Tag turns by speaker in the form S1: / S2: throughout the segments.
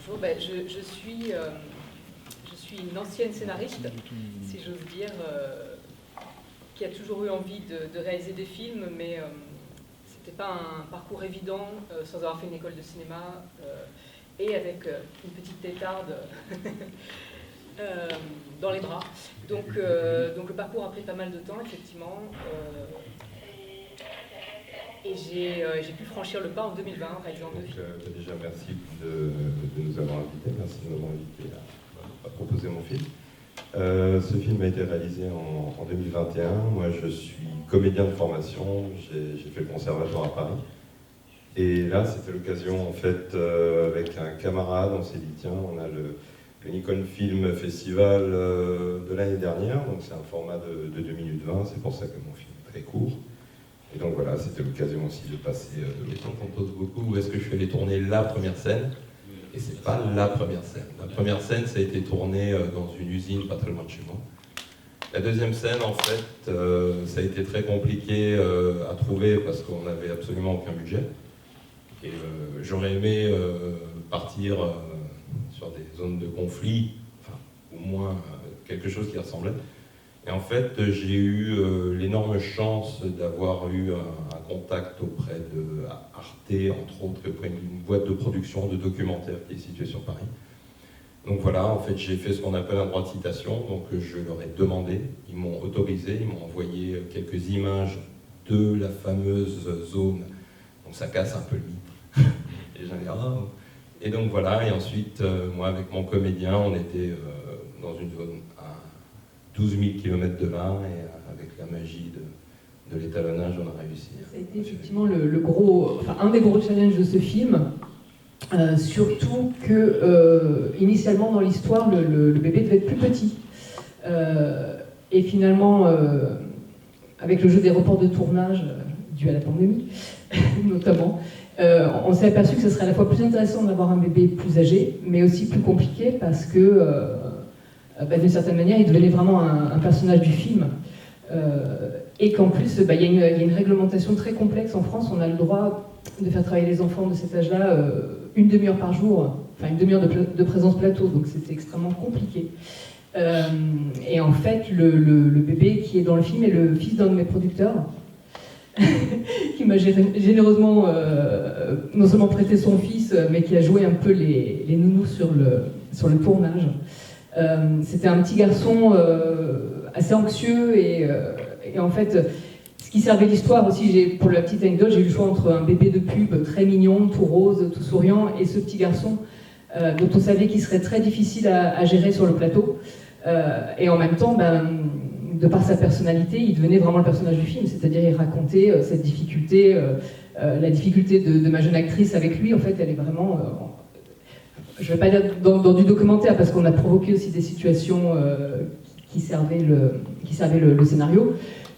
S1: Bonjour, je suis une ancienne scénariste, si j'ose dire, qui a toujours eu envie de réaliser des films, mais c'était pas un parcours évident sans avoir fait une école de cinéma et avec une petite tétarde dans les bras. Donc le parcours a pris pas mal de temps, effectivement. Et j'ai pu franchir le pas en 2020, par exemple.
S2: Déjà, merci de nous avoir invités. Merci de m'avoir invité à proposer mon film. Ce film a été réalisé en 2021. Moi, je suis comédien de formation. J'ai fait le conservatoire à Paris. Et là, c'était l'occasion, en fait, avec un camarade, on s'est dit, tiens, on a le Nikon Film Festival de l'année dernière. Donc, c'est un format de 2 minutes 20. C'est pour ça que mon film est très court. Et donc voilà, c'était l'occasion aussi de passer de l'autre.
S3: Question qu'on pose beaucoup, où est-ce que je suis allé tourner la première scène? Et c'est pas la première scène. La première scène, ça a été tourné dans une usine pas très loin de chez moi. La deuxième scène, en fait, ça a été très compliqué à trouver parce qu'on n'avait absolument aucun budget. Et j'aurais aimé partir sur des zones de conflit, enfin, au moins quelque chose qui ressemblait. Et en fait, j'ai eu l'énorme chance d'avoir eu un contact auprès de Arte, entre autres, auprès d'une boîte de production de documentaires qui est située sur Paris. Donc voilà, en fait, j'ai fait ce qu'on appelle un droit de citation, donc je leur ai demandé, ils m'ont autorisé, ils m'ont envoyé quelques images de la fameuse zone, donc ça casse un peu le mythe. Et j'en ai oh. Et donc voilà, et ensuite, moi avec mon comédien, on était dans une zone à 12 000 km de là, et avec la magie de l'étalonnage, on a réussi.
S4: Ça a été effectivement un des gros challenges de ce film, surtout que initialement dans l'histoire, le bébé devait être plus petit. Et finalement, avec le jeu des reports de tournage, dû à la pandémie notamment, on s'est aperçu que ce serait à la fois plus intéressant d'avoir un bébé plus âgé, mais aussi plus compliqué parce que d'une certaine manière, il devenait vraiment un personnage du film. Et qu'en plus, il y a une réglementation très complexe en France. On a le droit de faire travailler les enfants de cet âge-là une demi-heure par jour, enfin une demi-heure de présence plateau, donc c'était extrêmement compliqué. Et en fait, le bébé qui est dans le film est le fils d'un de mes producteurs, qui m'a généreusement non seulement prêté son fils, mais qui a joué un peu les nounous sur le tournage. C'était un petit garçon assez anxieux et en fait, ce qui servait l'histoire aussi, pour la petite anecdote, j'ai eu le choix entre un bébé de pub très mignon, tout rose, tout souriant, et ce petit garçon dont on savait qu'il serait très difficile à gérer sur le plateau. Et en même temps, de par sa personnalité, il devenait vraiment le personnage du film, c'est-à-dire il racontait cette difficulté, la difficulté de ma jeune actrice avec lui. En fait, elle est vraiment... je ne vais pas dire dans du documentaire, parce qu'on a provoqué aussi des situations qui servaient le scénario,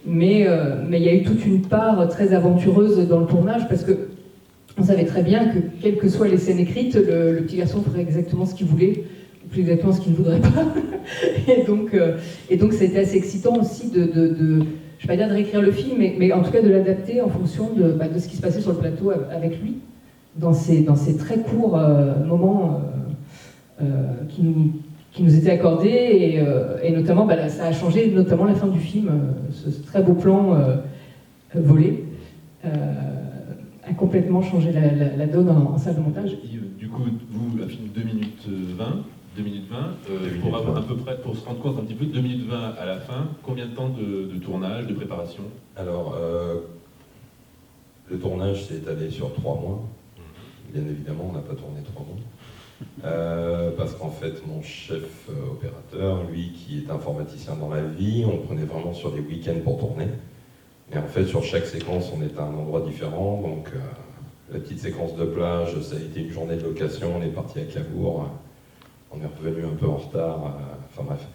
S4: mais il y a eu toute une part très aventureuse dans le tournage, parce qu'on savait très bien que, quelles que soient les scènes écrites, le petit garçon ferait exactement ce qu'il voulait, ou plus exactement ce qu'il ne voudrait pas. et donc ça a été assez excitant aussi je ne vais pas dire de réécrire le film, mais en tout cas de l'adapter en fonction de ce qui se passait sur le plateau avec lui, dans ces très courts moments qui nous étaient accordés, et notamment ça a changé notamment la fin du film, ce très beau plan volé a complètement changé la donne en salle de montage.
S5: Du coup, vous, un film 2 minutes 20, à peu près, pour se rendre compte un petit peu, 2 minutes 20 à la fin, combien de temps de tournage, de préparation?
S3: Alors, le tournage s'est étalé sur 3 mois. Bien évidemment, on n'a pas tourné 3 mois. Parce qu'en fait, mon chef opérateur, lui qui est informaticien dans la vie, on prenait vraiment sur des week-ends pour tourner. Et en fait, sur chaque séquence, on était à un endroit différent. Donc, la petite séquence de plage, ça a été une journée de location. On est parti à Cabourg. On est revenu un peu en retard. Enfin bref.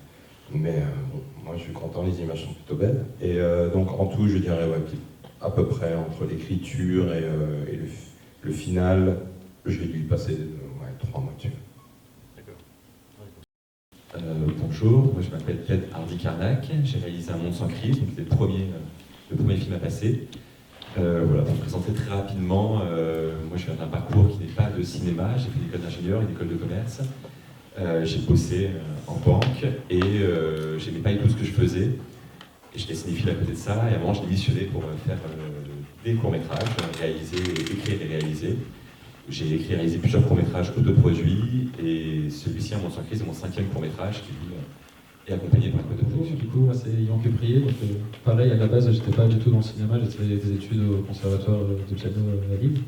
S3: Mais bon, moi, je suis content. Les images sont plutôt belles. Et donc, en tout, je dirais à peu près entre l'écriture et le final, je vais lui passer 3 mois dessus.
S6: Bonjour, moi je m'appelle Ted Hardy-Carnac, j'ai réalisé Un monde sans crise, donc c'est le premier film à passer. Voilà, pour me présenter très rapidement, moi je viens d'un parcours qui n'est pas de cinéma, j'ai fait une école d'ingénieur, une école de commerce, j'ai bossé en banque et j'aimais pas du tout ce que je faisais. Et j'étais cinéphile à côté de ça, et à un moment j'ai démissionné pour faire des courts-métrages, écrire et réaliser. J'ai écrit et réalisé plusieurs courts-métrages autoproduits, et celui-ci, à mon sens, c'est mon 5e court-métrage qui lui, est accompagné par un
S7: Bonjour, du coup, moi c'est Yvan Cuprier. Donc, pareil, à la base, j'étais pas du tout dans le cinéma, j'ai fait des études au conservatoire de piano à Lille.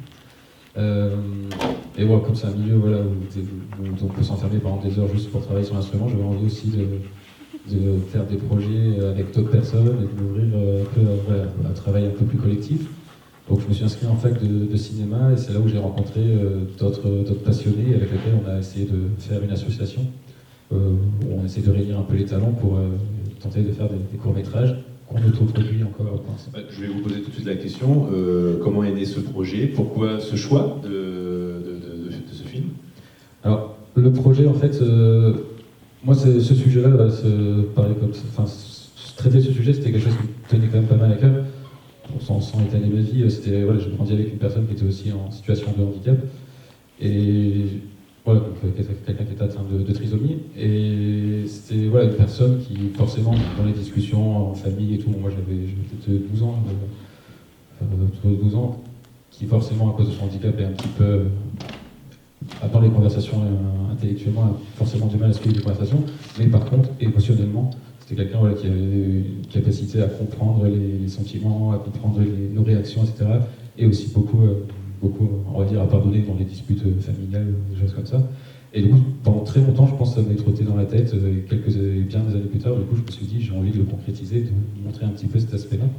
S7: Et voilà, comme c'est un milieu voilà, où on peut s'enfermer pendant des heures juste pour travailler sur l'instrument, j'avais envie aussi de faire des projets avec d'autres personnes et de m'ouvrir un peu à un travail un peu plus collectif. Donc je me suis inscrit en fac de cinéma et c'est là où j'ai rencontré d'autres passionnés avec lesquels on a essayé de faire une association où on essaie de réunir un peu les talents pour tenter de faire des courts-métrages qu'on autoproduit encore pour l'instant.
S5: Je vais vous poser tout de suite la question, comment est né ce projet? Pourquoi ce choix de ce film?
S7: Alors, le projet, en fait, moi, ce sujet-là, traiter ce sujet, c'était quelque chose qui me tenait quand même pas mal à cœur. Sans étaler ma vie, voilà, j'ai grandi avec une personne qui était aussi en situation de handicap. Et voilà, donc, quelqu'un qui était atteint de trisomie. Et c'était voilà, une personne qui, forcément, dans les discussions en famille et tout, moi j'avais peut-être 12 ans, 12 ans, qui forcément, à cause de son handicap, est un petit peu, dans les conversations intellectuellement, a forcément du mal à suivre les conversations. Mais par contre, émotionnellement, c'était quelqu'un voilà, qui avait une capacité à comprendre les sentiments, à comprendre nos réactions, etc. Et aussi beaucoup, on va dire, à pardonner dans les disputes familiales, des choses comme ça. Et du coup, pendant très longtemps, je pense que ça m'avait trotté dans la tête. Bien des années plus tard, du coup, je me suis dit, j'ai envie de le concrétiser, de montrer un petit peu cet aspect-là.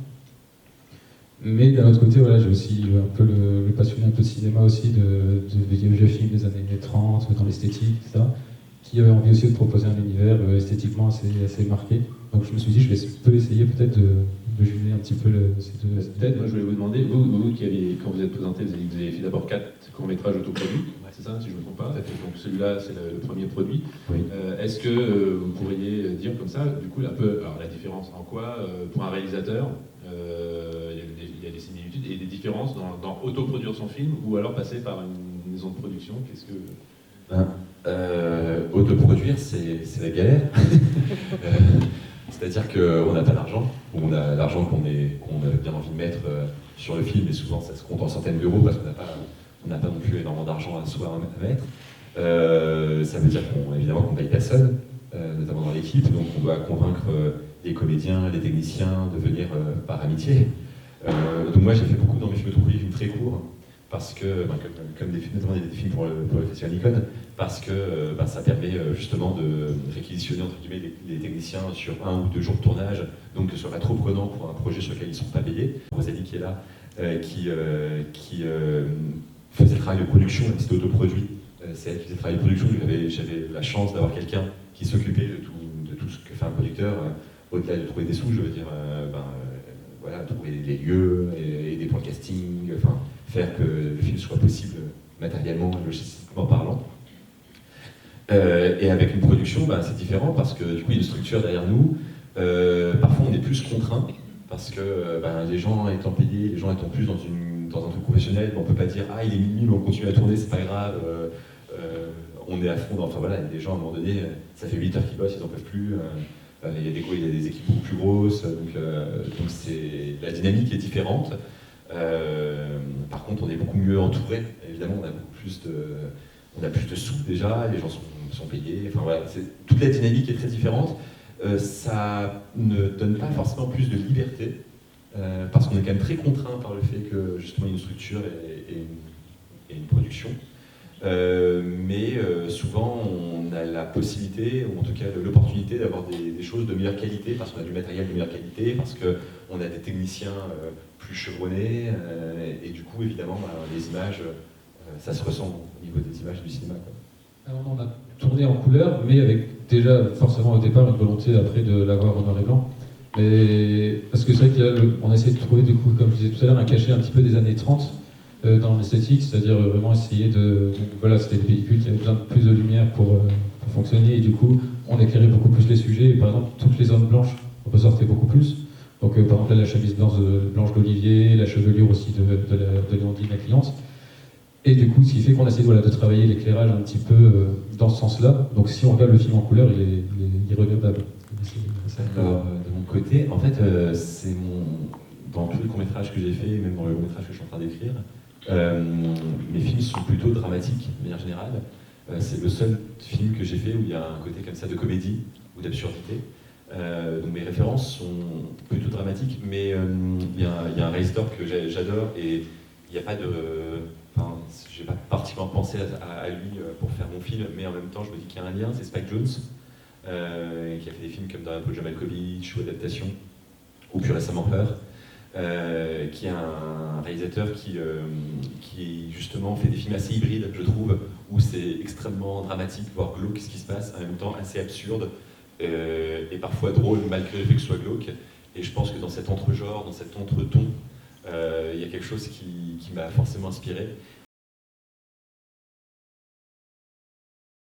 S7: Mais d'un autre côté, voilà, j'ai aussi un peu le passionné un peu de cinéma aussi, de vieux films des années 30, dans l'esthétique, etc. Qui avait envie aussi de proposer un univers esthétiquement assez marqué. Donc je me suis dit, je peux essayer peut-être de jumeler un petit peu ces deux.
S5: Peut-être, moi je voulais vous demander, vous qui avez, quand vous êtes présenté, vous avez dit que vous avez fait d'abord 4 courts-métrages autoproduits, c'est ça, si je ne me trompe pas. Donc celui-là, c'est le premier produit.
S6: Oui.
S5: Est-ce que vous pourriez dire comme ça, du coup, un peu, alors la différence en quoi, pour un réalisateur, il y a des similitudes et des différences dans autoproduire son film ou alors passer par une maison de production? Qu'est-ce que...
S6: autoproduire, c'est la galère. C'est-à-dire qu'on n'a pas d'argent, ou on a l'argent qu'on a bien envie de mettre sur le film, et souvent ça se compte en centaines d'euros parce qu'on n'a pas non plus énormément d'argent à soi à mettre. Ça veut dire évidemment qu'on ne paye personne, notamment dans l'équipe, donc on doit convaincre les comédiens, les techniciens de venir par amitié. Donc moi j'ai fait beaucoup dans mes films de films très courts, parce que, comme notamment des films pour le Festival Nikon, parce que ça permet justement de réquisitionner entre guillemets les techniciens sur 1 ou 2 jours de tournage, donc que ce soit pas trop prenant pour un projet sur lequel ils ne sont pas payés. Rosalie qui est là, qui faisait le travail de production, même si c'était autoproduit, c'est elle qui faisait le travail de production. J'avais la chance d'avoir quelqu'un qui s'occupait de tout ce que fait un producteur, au-delà de trouver des sous, je veux dire, voilà, trouver les lieux, aider pour le casting, enfin, faire que le film soit possible matériellement, logistiquement parlant. Et avec une production, c'est différent parce que du coup il y a une structure derrière nous. Parfois on est plus contraint parce que les gens étant payés, les gens étant plus dans un truc professionnel, on peut pas dire il est minuit mais on continue à tourner, c'est pas grave, on est à fond. Enfin voilà, il y a des gens à un moment donné, ça fait 8 heures qu'ils bossent, ils en peuvent plus. Il y a des équipes beaucoup plus grosses, donc la dynamique est différente. Par contre, on est beaucoup mieux entouré. Évidemment, on a plus de sous déjà, les gens sont payés. Enfin voilà, toute la dynamique est très différente. Ça ne donne pas forcément plus de liberté, parce qu'on est quand même très contraint par le fait que justement il y a une structure et une production. Mais souvent on a la possibilité, ou en tout cas l'opportunité d'avoir des choses de meilleure qualité, parce qu'on a du matériel de meilleure qualité, parce qu'on a des techniciens plus chevronnés, et du coup évidemment les images, ça se ressent au niveau des images du cinéma, quoi.
S7: Alors on a tourné en couleur, mais avec déjà forcément au départ une volonté après de l'avoir en noir et blanc. Mais parce que c'est vrai qu'on a essayé de trouver, du coup, comme je disais tout à l'heure, un cachet un petit peu des années 30 dans l'esthétique, c'est-à-dire vraiment essayer voilà, c'était des pellicules qui avaient besoin de plus de lumière pour fonctionner, et du coup on éclairait beaucoup plus les sujets, et par exemple toutes les zones blanches ressortaient beaucoup plus. Donc par exemple là, la chemise blanche d'Olivier, la chevelure aussi de Léondine, la cliente. Et du coup, ce qui fait qu'on essaie de travailler l'éclairage un petit peu dans ce sens-là. Donc si on regarde le film en couleur, il est irregardable.
S6: Alors, de mon côté, en fait, dans tous les courts-métrages que j'ai fait, même dans le long-métrage que je suis en train d'écrire, mes films sont plutôt dramatiques, de manière générale. C'est le seul film que j'ai fait où il y a un côté comme ça de comédie ou d'absurdité. Donc mes références sont plutôt dramatiques, mais il y a un réalisateur que j'adore et il n'y a pas de... Enfin, j'ai pas particulièrement pensé à lui pour faire mon film, mais en même temps je me dis qu'il y a un lien, c'est Spike Jonze, qui a fait des films comme dans Paul Malkovich ou Adaptation, ou plus récemment Peur, qui est un réalisateur qui justement fait des films assez hybrides, je trouve, où c'est extrêmement dramatique, voire glauque ce qui se passe, en même temps assez absurde, et parfois drôle malgré le fait que ce soit glauque. Et je pense que dans cet entre-genre, dans cet entre-ton, il y a quelque chose qui m'a forcément inspiré.